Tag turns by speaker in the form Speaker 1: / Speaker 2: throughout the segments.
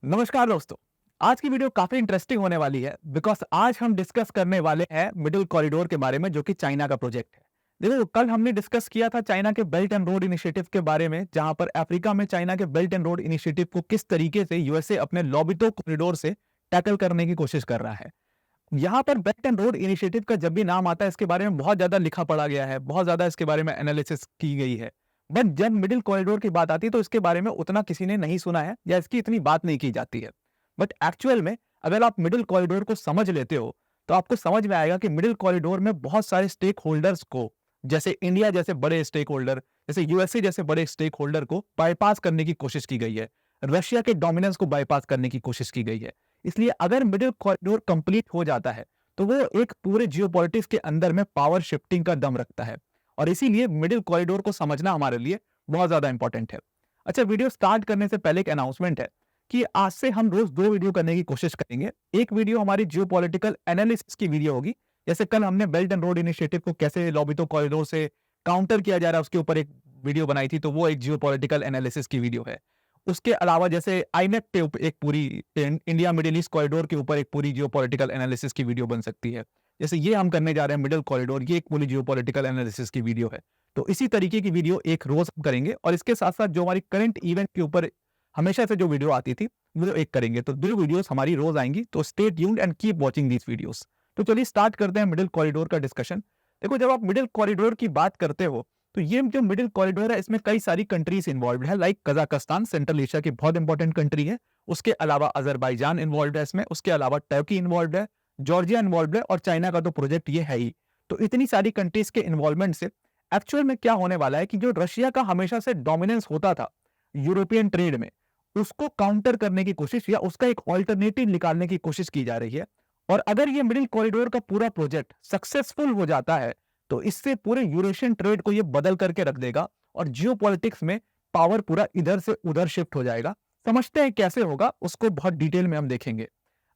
Speaker 1: नमस्कार दोस्तों। आज की वीडियो काफी इंटरेस्टिंग होने वाली है बिकॉज आज हम डिस्कस करने वाले हैं मिडिल कॉरिडोर के बारे में जो कि चाइना का प्रोजेक्ट है। देखो कल हमने डिस्कस किया था चाइना के बेल्ट एंड रोड इनिशिएटिव के बारे में, जहां पर अफ्रीका में चाइना के बेल्ट एंड रोड इनिशिएटिव को किस तरीके से यूएसए अपने लॉबितो कॉरिडोर से टैकल करने की कोशिश कर रहा है। यहाँ पर बेल्ट एंड रोड इनिशिएटिव का जब भी नाम आता है इसके बारे में बहुत ज्यादा लिखा पढ़ा गया है, बहुत ज्यादा इसके बारे में एनालिसिस की गई है। बट जब मिडिल कॉरिडोर की बात आती है तो इसके बारे में उतना किसी ने नहीं सुना है या इसकी इतनी बात नहीं की जाती है। बट एक्चुअल में अगर आप मिडिल कॉरिडोर को समझ लेते हो तो आपको समझ में आएगा कि मिडिल कॉरिडोर में बहुत सारे स्टेक होल्डर्स को, जैसे इंडिया जैसे बड़े स्टेक होल्डर, जैसे यूएसए जैसे बड़े स्टेक होल्डर को बाईपास करने की कोशिश की गई है। रशिया के डोमिनेंस को बाईपास करने की कोशिश की गई है। इसलिए अगर मिडिल कॉरिडोर कंप्लीट हो जाता है तो वो एक पूरे जियोपॉलिटिक्स के अंदर में पावर शिफ्टिंग का दम रखता है। और इसीलिए मिडिल कॉरिडोर को समझना हमारे लिए बहुत ज्यादा इंपॉर्टेंट है। अच्छा, वीडियो स्टार्ट करने से पहले एक अनाउंसमेंट है कि आज से हम रोज 2 वीडियो करने की कोशिश करेंगे। एक वीडियो हमारी जियोपॉलिटिकल एनालिसिस की वीडियो होगी, जैसे कल हमने बेल्ट एंड रोड इनिशिएटिव को कैसे लॉबितो कॉरिडोर से काउंटर किया जा रहा है उसके ऊपर एक वीडियो बनाई थी, तो वो एक जियोपॉलिटिकल एनालिसिस की वीडियो है। उसके अलावा जैसे आईनेक पे एक पूरी इंडिया मिडिल ईस्ट कॉरिडोर के ऊपर एक पूरी जियोपॉलिटिकल एनालिसिस की वीडियो बन सकती है। जैसे ये हम करने जा रहे हैं मिडिल कॉरिडोर, ये एक पूरी जियोपॉलिटिकल एनालिसिस की वीडियो है। तो इसी तरीके की वीडियो एक रोज हम करेंगे और इसके साथ साथ जो हमारी करंट इवेंट के ऊपर हमेशा से जो वीडियो आती थी वो एक करेंगे। तो 2 वीडियोस हमारी रोज आएंगी, तो stay tuned and keep watching these videos. तो चलिए स्टार्ट करते हैं मिडिल कॉरिडोर का डिस्कशन। देखो, जब आप मिडिल कॉरिडोर की बात करते हो तो ये जो मिडिल कॉरिडोर है इसमें कई सारी कंट्रीज इन्वॉल्व है, लाइक कजाकिस्तान सेंट्रल एशिया की बहुत इंपॉर्टेंट कंट्री है। उसके अलावा अजरबैजान इन्वॉल्व है इसमें, उसके अलावा टर्की इन्वॉल्व है, जॉर्जिया इन्वॉल्व है और चाइना का तो प्रोजेक्ट ये है ही। तो इतनी सारी कंट्रीज के इन्वॉल्वमेंट से एक्चुअल में क्या होने वाला है कि जो रशिया का हमेशा से डोमिनेंस होता था यूरोपियन ट्रेड में, उसको काउंटर करने की कोशिश या उसका एक ऑल्टरनेटिव निकालने की कोशिश की जा रही है। और अगर ये मिडिल कॉरिडोर का पूरा प्रोजेक्ट सक्सेसफुल हो जाता है तो इससे पूरे यूरेशियन ट्रेड को ये बदल करके रख देगा और जियोपॉलिटिक्स में पावर पूरा इधर से उधर शिफ्ट हो जाएगा। समझते हैं कैसे होगा, उसको बहुत डिटेल में हम देखेंगे।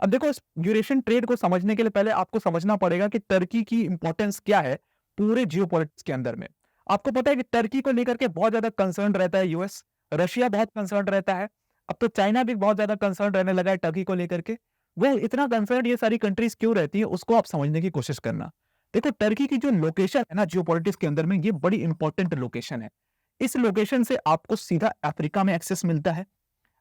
Speaker 1: अब देखो, इस यूरेशियन ट्रेड को समझने के लिए पहले आपको समझना पड़ेगा कि टर्की की इंपॉर्टेंस क्या है पूरे जियोपॉलिटिक्स के अंदर में। आपको पता है कि टर्की को लेकर के बहुत ज्यादा कंसर्न रहता है यूएस, रशिया बहुत कंसर्न रहता है, अब तो चाइना भी बहुत ज्यादा कंसर्न रहने लगा है टर्की को लेकर के। वह इतना कंसर्न ये सारी कंट्रीज क्यों रहती है उसको आप समझने की कोशिश करना। देखो, टर्की की जो लोकेशन है ना जियोपॉलिटिक्स के अंदर में, ये बड़ी इंपॉर्टेंट लोकेशन है। इस लोकेशन से आपको सीधा अफ्रीका में एक्सेस मिलता है,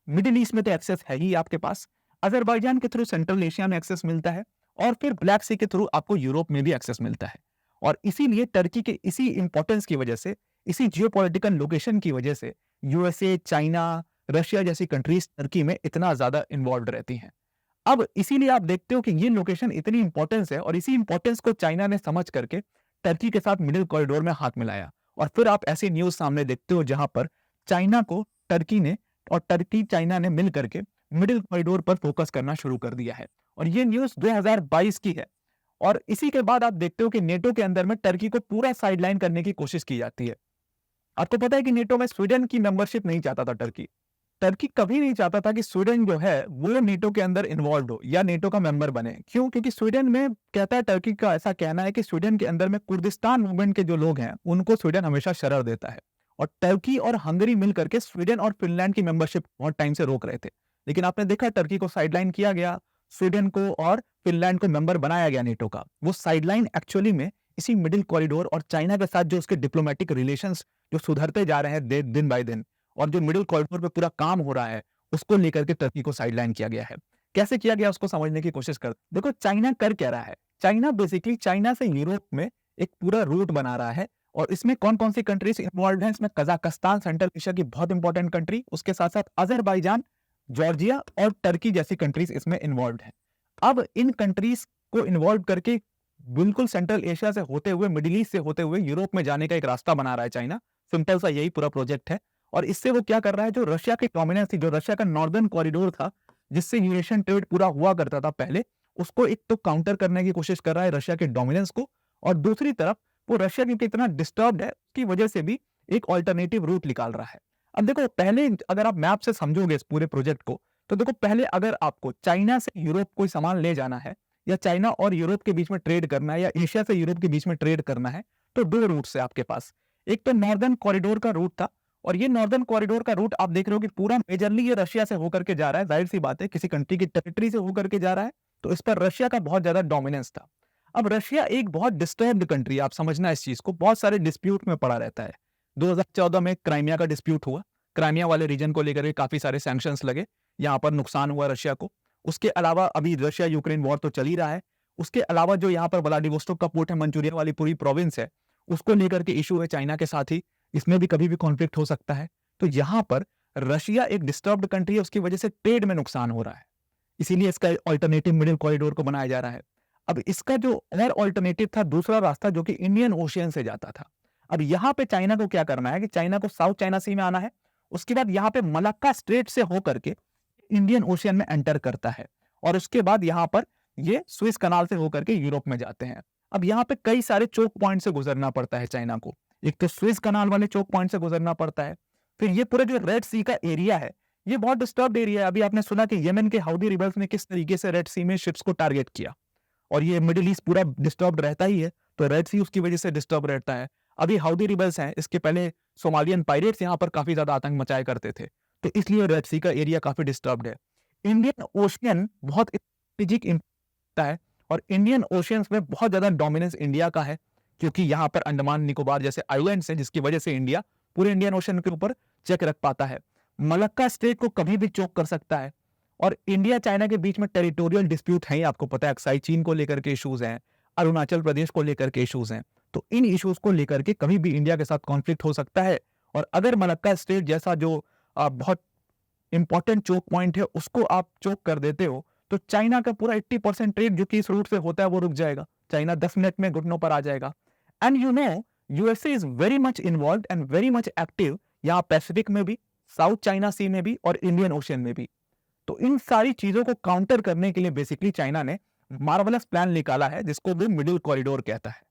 Speaker 1: मिडिल ईस्ट में तो एक्सेस है ही आपके पास, अजरबैजान के थ्रू सेंट्रल एशिया में एक्सेस मिलता है और फिर ब्लैक सी के थ्रू आपको यूरोप में भी एक्सेस मिलता है। और इसीलिए टर्की के इसी इंपॉर्टेंस की वजह से, इसी जियोपॉलिटिकल लोकेशन की वजह से यूएसए, चाइना, रशिया जैसी कंट्रीज टर्की में इतना ज्यादा इन्वॉल्व रहती हैं। अब इसीलिए आप देखते हो कि ये लोकेशन इतनी इंपॉर्टेंस है और इसी इंपॉर्टेंस को चाइना ने समझ करके टर्की के साथ मिडिल कॉरिडोर में हाथ मिलाया। और फिर आप ऐसी न्यूज सामने देखते हो जहां पर चाइना को टर्की ने और टर्की चाइना ने मिल करके मिडिल कॉरिडोर पर फोकस करना शुरू कर दिया है। और ये न्यूज 2022 की है। और इसी के बाद आप देखते हो कि नेटो के अंदर में टर्की को पूरा साइडलाइन करने की कोशिश की जाती है। आपको पता है कि नेटो में स्वीडन की मेंबरशिप नहीं चाहता था टर्की। टर्की कभी नहीं चाहता था कि स्वीडन जो है वो नेटो के अंदर इन्वॉल्व हो या नेटो का मेंबर बने। क्यों? क्योंकि स्वीडन में कहता है, टर्की का ऐसा कहना है कि स्वीडन के अंदर में कुर्दिस्तान मूवमेंट के जो लोग हैं उनको स्वीडन हमेशा शरण देता है। और टर्की और हंगरी मिलकर के स्वीडन और फिनलैंड की मेंबरशिप बहुत टाइम से रोक रहे थे। लेकिन आपने देखा टर्की को साइडलाइन किया गया, स्वीडन को और फिनलैंड को मेंबर बनाया गया नेटो का। वो साइडलाइन एक्चुअली में इसी मिडिल कॉरिडोर और चाइना के साथ जो उसके डिप्लोमेटिक रिलेशंस जो सुधरते जा रहे हैं दिन बाय दिन, और जो मिडिल कॉरिडोर पे पूरा काम हो रहा है उसको लेकर के टर्की को साइडलाइन किया गया है। कैसे किया गया उसको समझने की कोशिश कर। देखो, चाइना कर क्या रहा है। चाइना बेसिकली चाइना से यूरोप में एक पूरा रूट बना रहा है। और इसमें कौन कौन सी कंट्रीज इन्वॉल्व हैं? इसमें कजाकिस्तान सेंट्रल एशिया की बहुत इंपॉर्टेंट कंट्री, उसके साथ साथ अजरबैजान, जॉर्जिया और टर्की जैसी कंट्रीज इसमें इन्वॉल्व है। अब इन कंट्रीज को इन्वॉल्व करके बिल्कुल सेंट्रल एशिया से होते हुए, मिडिल ईस्ट से होते हुए यूरोप में जाने का एक रास्ता बना रहा है चाइना। सिंपल सा यही पूरा प्रोजेक्ट है। और इससे वो क्या कर रहा है, जो रशिया की डोमिनेंस थी, जो रशिया का नॉर्दर्न कॉरिडोर था जिससे यूरेशियन ट्रेड पूरा हुआ करता था पहले, उसको एक तो काउंटर करने की कोशिश कर रहा है रशिया के डोमिनेंस को। और दूसरी तरफ वो रशिया क्योंकि इतना डिस्टर्ब्ड है उसकी वजह से भी एक ऑल्टरनेटिव रूट निकाल रहा है। अब देखो, पहले अगर आप मैप से समझोगे इस पूरे प्रोजेक्ट को, तो देखो पहले अगर आपको चाइना से यूरोप कोई सामान ले जाना है या चाइना और यूरोप के बीच में ट्रेड करना है या एशिया से यूरोप के बीच में ट्रेड करना है, तो 2 रूट है आपके पास। एक तो नॉर्दर्न कॉरिडोर का रूट था और ये नॉर्दर्न कॉरिडोर का रूट आप देख रहे हो कि पूरा मेजरली ये रशिया से होकर के जा रहा है। जाहिर सी बात है, किसी कंट्री की टेरिटरी से होकर के जा रहा है, तो इस पर रशिया का बहुत ज्यादा डोमिनेंस था। अब रशिया एक बहुत डिस्टर्ब्ड कंट्री है, आप समझना इस चीज को, बहुत सारे डिस्प्यूट में पड़ा रहता है। 2014 में क्राइमिया का डिस्प्यूट हुआ, क्राइमिया वाले रीजन को लेकर के काफी सारे सैंक्शंस लगे, यहाँ पर नुकसान हुआ रशिया को। उसके अलावा अभी रशिया यूक्रेन वॉर तो चल ही रहा है। उसके अलावा जो यहाँ पर व्लादिवोस्टोक का पोर्ट है, मंचूरिया वाली पूरी प्रोविंस है, उसको लेकर के इशू है चाइना के साथ ही, इसमें भी कभी भी कॉन्फ्लिक्ट हो सकता है। तो यहाँ पर रशिया एक डिस्टर्ब्ड कंट्री है, उसकी वजह से ट्रेड में नुकसान हो रहा है, इसीलिए इसका ऑल्टरनेटिव मिडिल कॉरिडोर को बनाया जा रहा है। अब इसका जो और ऑल्टरनेटिव था, दूसरा रास्ता जो कि इंडियन ओशियन से जाता था। अब यहाँ पे चाइना को क्या करना है कि चाइना को साउथ चाइना सी में आना है, उसके बाद यहाँ पे मलक्का स्ट्रेट से होकर के इंडियन ओशियन में एंटर करता है, और उसके बाद यहाँ पर ये स्विस कनाल से होकर के यूरोप में जाते हैं। अब यहाँ पे कई सारे चोक पॉइंट से गुजरना पड़ता है चाइना को। एक तो स्विस कनाल वाले चोक पॉइंट से गुजरना पड़ता है, फिर ये पूरे जो रेड सी का एरिया है, ये बहुत डिस्टर्ब्ड एरिया है। अभी आपने सुना कि यमन के हाउदी रिबल्स ने किस तरीके से रेड सी में शिप्स को टारगेट किया, और ये मिडिल ईस्ट पूरा डिस्टर्ब्ड रहता ही है, तो रेड सी उसकी वजह से डिस्टर्ब रहता है। अभी हाउदी रिबल्स हैं, इसके पहले सोमालियन पायरेट्स यहाँ पर काफी ज्यादा आतंक मचाया करते थे, तो इसलिए रेड सी का एरिया काफी डिस्टर्ब्ड है। इंडियन ओशियन बहुत स्ट्रेटेजिक इम्पोर्टेंट है, और इंडियन ओशियंस में बहुत ज्यादा डोमिनेंस इंडिया का है, क्योंकि यहाँ पर अंडमान निकोबार जैसे आइलैंड्स हैं, जिसकी वजह से इंडिया पूरे इंडियन ओशन के ऊपर चेक रख पाता है। मलक्का स्टेट को कभी भी चोक कर सकता है, और इंडिया चाइना के बीच में टेरिटोरियल डिस्प्यूट है, आपको पता है, अक्साई चीन को लेकर के इश्यूज हैं, अरुणाचल प्रदेश को लेकर के इश्यूज हैं, तो इन इश्यूज को लेकर के कभी भी इंडिया के साथ कॉन्फ्लिक्ट हो सकता है। और अगर मलक्का स्टेट जैसा जो बहुत इंपॉर्टेंट चोक पॉइंट है उसको आप चोक कर देते हो, तो चाइना का पूरा 80% ट्रेड जो कि इस रूट से होता है वो रुक जाएगा, चाइना 10 मिनट में घुटनों पर आ जाएगा। And you know, USA is very much involve and very much active यहाँ पैसिफिक में भी, साउथ चाइना सी में भी, और इंडियन ओशियन में भी। तो इन सारी चीजों को काउंटर करने के लिए बेसिकली चाइना ने मार्वलस प्लान निकाला है, जिसको भी मिडिल कॉरिडोर कहता है।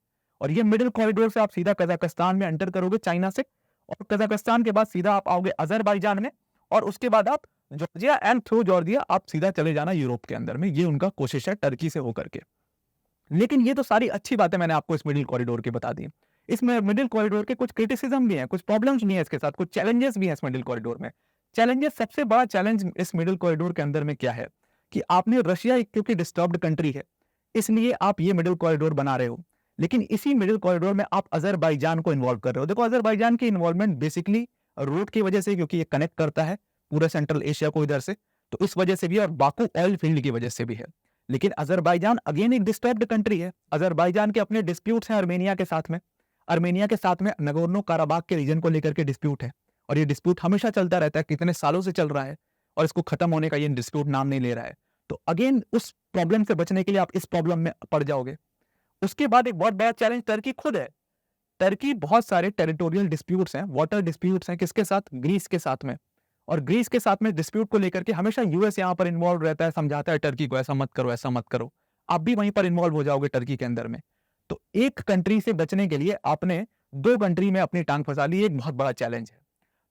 Speaker 1: और ये मिडिल कॉरिडोर से आप सीधा कजाकिस्तान में एंटर करोगे चाइना से, और कजाकिस्तान के बाद सीधा आप आओगे अजरबैजान में, और उसके बाद आप जॉर्जिया एंड थ्रू जॉर्जिया आप सीधा चले जाना यूरोप के अंदर में। ये उनका कोशिश है टर्की से होकर के। लेकिन ये तो सारी अच्छी बातें मैंने आपको इस मिडिल कॉरिडोर की बता दी। इसमें मिडिल कॉरिडोर के कुछ क्रिटिसिज्म भी हैं, कुछ प्रॉब्लम्स भी हैं इसके साथ, कुछ चैलेंजेस भी हैं इस मिडिल कॉरिडोर में। चैलेंजेस, सबसे बड़ा चैलेंज इस मिडिल कॉरिडोर के अंदर में क्या है कि आपने रशिया क्योंकि डिस्टर्ब्ड कंट्री है, इसलिए आप ये मिडिल कॉरिडोर बना रहे हो, लेकिन इसी मिडिल कॉरिडोर में आप अजरबैजान को इन्वॉल्व कर रहे हो। देखो, अजरबैजान की इन्वॉल्वमेंट बेसिकली रूट की वजह से, क्योंकि ये कनेक्ट करता है पूरे सेंट्रल एशिया को इधर से, तो इस वजह से भी, और बाकू ऑयल फील्ड की वजह से भी है। लेकिन अजरबैजान अगेन एक डिस्टर्ब्ड कंट्री है। अजरबैजान के अपने डिस्प्यूट्स हैं अर्मेनिया के साथ में, अर्मेनिया के साथ में नगोर्नो काराबाग के रीजन को लेकर के डिस्प्यूट है, और ये डिस्प्यूट हमेशा चलता रहता है, कितने सालों से चल रहा है, और इसको खत्म होने का ये डिस्प्यूट नाम नहीं ले रहा है। तो अगेन उस प्रॉब्लम से बचने के लिए आप इस प्रॉब्लम में पड़ जाओगे। उसके बाद एक बहुत बड़ा चैलेंज टर्की खुद है। टर्की बहुत सारे टेरिटोरियल डिस्प्यूट्स हैं, वाटर डिस्प्यूट्स हैं, किसके साथ? ग्रीस के साथ में। और ग्रीस के साथ में डिस्प्यूट को लेकर के हमेशा यूएस यहाँ पर इन्वॉल्व रहता है, समझाता है टर्की को ऐसा मत करो, ऐसा मत करो। आप भी वहीं पर इन्वॉल्व हो जाओगे टर्की के अंदर में। तो एक कंट्री से बचने के लिए आपने दो कंट्री में अपनी टांग फंसा ली, एक बहुत बड़ा चैलेंज है।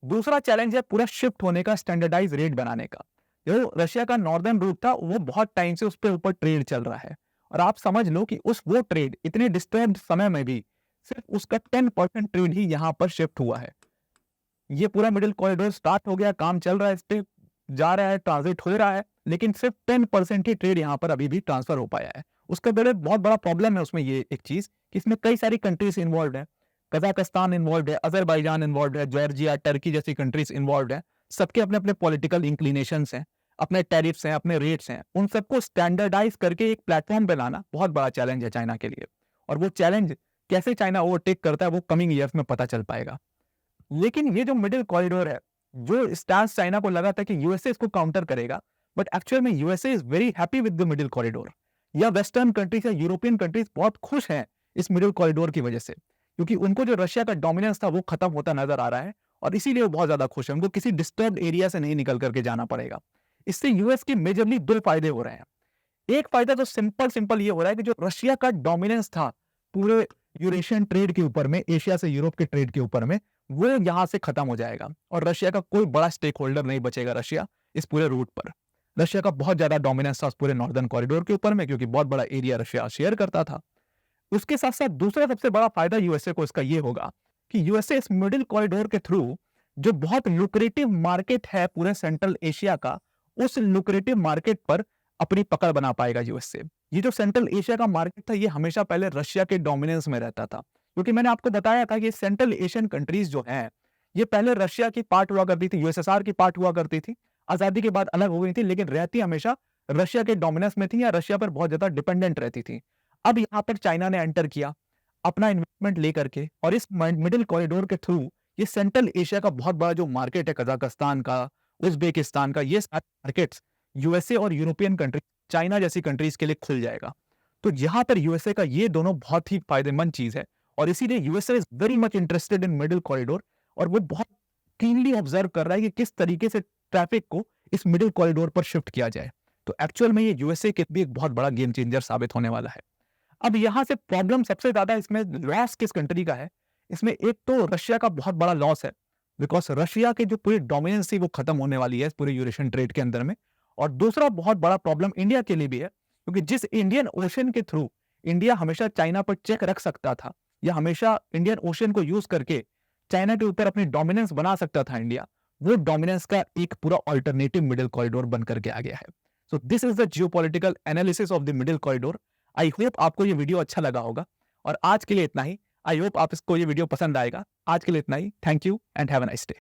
Speaker 1: दूसरा चैलेंज है पूरा शिफ्ट होने का, स्टैंडर्डाइज रेट बनाने का। जो रशिया का नॉर्दर्न रूट था, वो बहुत टाइम से उस पर ऊपर ट्रेड चल रहा है, और आप समझ लो कि वो ट्रेड इतने डिस्टर्ब्ड समय में भी सिर्फ उसका 10% ट्रेड ही यहाँ पर शिफ्ट हुआ है। ये पूरा मिडिल कॉरिडोर स्टार्ट हो गया, काम चल रहा है, इस पे जा रहा है, ट्रांजिट हो रहा है, लेकिन सिर्फ 10% ही ट्रेड यहाँ पर अभी भी ट्रांसफर हो पाया है। उसका बहुत बड़ा प्रॉब्लम है उसमें ये एक चीज कि इसमें कई सारी कंट्रीज इन्वॉल्व है, कजाकिस्तान इन्वॉल्व है, अजरबैजान इन्वॉल्व है, जॉर्जिया, टर्की जैसी कंट्रीज इन्वॉल्व है। सबके अपने अपने पॉलिटिकल इंक्लिनेशंस हैं, अपने टैरिफ्स हैं, अपने रेट्स हैं, उन सबको स्टैंडर्डाइज करके एक प्लेटफॉर्म पे लाना बहुत बड़ा चैलेंज है चाइना के लिए। और वो चैलेंज कैसे चाइना ओवरटेक करता है वो कमिंग ईयर्स में पता चल पाएगा। लेकिन ये जो मिडिल कॉरिडोर है, जो स्टांस चाइना को लगा था कि यूएसए इसको काउंटर करेगा, बट एक्चुअल में USA is very happy with the middle corridor, या वेस्टर्न कंट्रीज या यूरोपियन कंट्रीज बहुत खुश हैं इस मिडिल कॉरिडोर की वजह से, क्योंकि उनको जो रशिया का डोमिनेंस था वो खत्म होता नजर आ रहा है, और इसीलिए वो बहुत ज्यादा खुश है। उनको किसी डिस्टर्ब एरिया से नहीं निकल करके जाना पड़ेगा। इससे यूएस के मेजरली दो फायदे हो रहे हैं। एक फायदा तो सिंपल ये हो रहा है कि जो रशिया का डोमिनेंस था पूरे यूरेशियन ट्रेड के ऊपर में, एशिया से यूरोप के ट्रेड के ऊपर में, वो यहां से खत्म हो जाएगा, और रशिया का कोई बड़ा स्टेक होल्डर नहीं बचेगा रशिया इस पूरे रूट पर। रशिया का बहुत ज्यादा डोमिनेंस था उस पूरे नॉर्दर्न कॉरिडोर के ऊपर में, क्योंकि बहुत बड़ा एरिया रशिया शेयर करता था। उसके साथ साथ दूसरा सबसे बड़ा फायदा यूएसए को इसका ये होगा कि यूएसए इस मिडिल कॉरिडोर के थ्रू जो बहुत लुक्रेटिव मार्केट है पूरे सेंट्रल एशिया का, उस लुक्रेटिव मार्केट पर अपनी पकड़ बना पाएगा यूएसए। ये जो सेंट्रल एशिया का मार्केट था, ये हमेशा पहले रशिया के डोमिनेंस में रहता था, क्योंकि मैंने आपको बताया था कि सेंट्रल एशियन कंट्रीज जो हैं, ये पहले रशिया की पार्ट हुआ करती थी, यूएसएसआर की पार्ट हुआ करती थी, आजादी के बाद अलग हो गई थी, लेकिन रहती हमेशा रशिया के डोमिनेंस में थी या रशिया पर बहुत ज्यादा डिपेंडेंट रहती थी। अब यहाँ पर चाइना ने एंटर किया अपना इन्वेस्टमेंट लेकर के, और इस मिडिल कॉरिडोर के थ्रू ये सेंट्रल एशिया का बहुत बड़ा जो मार्केट है, कजाकिस्तान का, उज्बेकिस्तान का, ये सारे मार्केट्स यूएसए और यूरोपियन कंट्री, चाइना जैसी कंट्रीज के लिए खुल जाएगा। तो यहाँ पर यूएसए का ये दोनों बहुत ही फायदेमंद चीज है, और इसीलिए USA is very much interested in middle corridor, और वो बहुत कीनली ऑब्जर्व कर रहा है कि किस तरीके से ट्रैफिक को इस मिडिल कॉरिडोर पर शिफ्ट किया जाए। तो एक्चुअल में ये यूएसए के भी एक बहुत बड़ा गेम चेंजर साबित होने वाला है। अब यहाँ से प्रॉब्लम सबसे ज्यादा इसमें लॉस किस कंट्री का है? इसमें एक तो रशिया का बहुत बड़ा लॉस है, बिकॉज रशिया की जो पूरी डोमिनेंस थी वो खत्म होने वाली है इस पूरे यूरेशियन ट्रेड के अंदर में। और दूसरा बहुत बड़ा प्रॉब्लम इंडिया के लिए भी है, क्योंकि जिस इंडियन ओशन के थ्रू इंडिया हमेशा चाइना पर चेक रख सकता था, या हमेशा इंडियन ओशन को यूज करके चाइना के ऊपर अपनी डोमिनेंस बना सकता था इंडिया, वो डोमिनेंस का एक पूरा ऑल्टरनेटिव मिडिल कॉरिडोर बन करके आ गया है। So this is the geopolitical analysis of the middle corridor. I hope आपको ये वीडियो अच्छा लगा होगा, और आज के लिए इतना ही। आई होप आप इसको ये वीडियो पसंद आएगा। आज के लिए इतना ही। Thank you and have a nice day.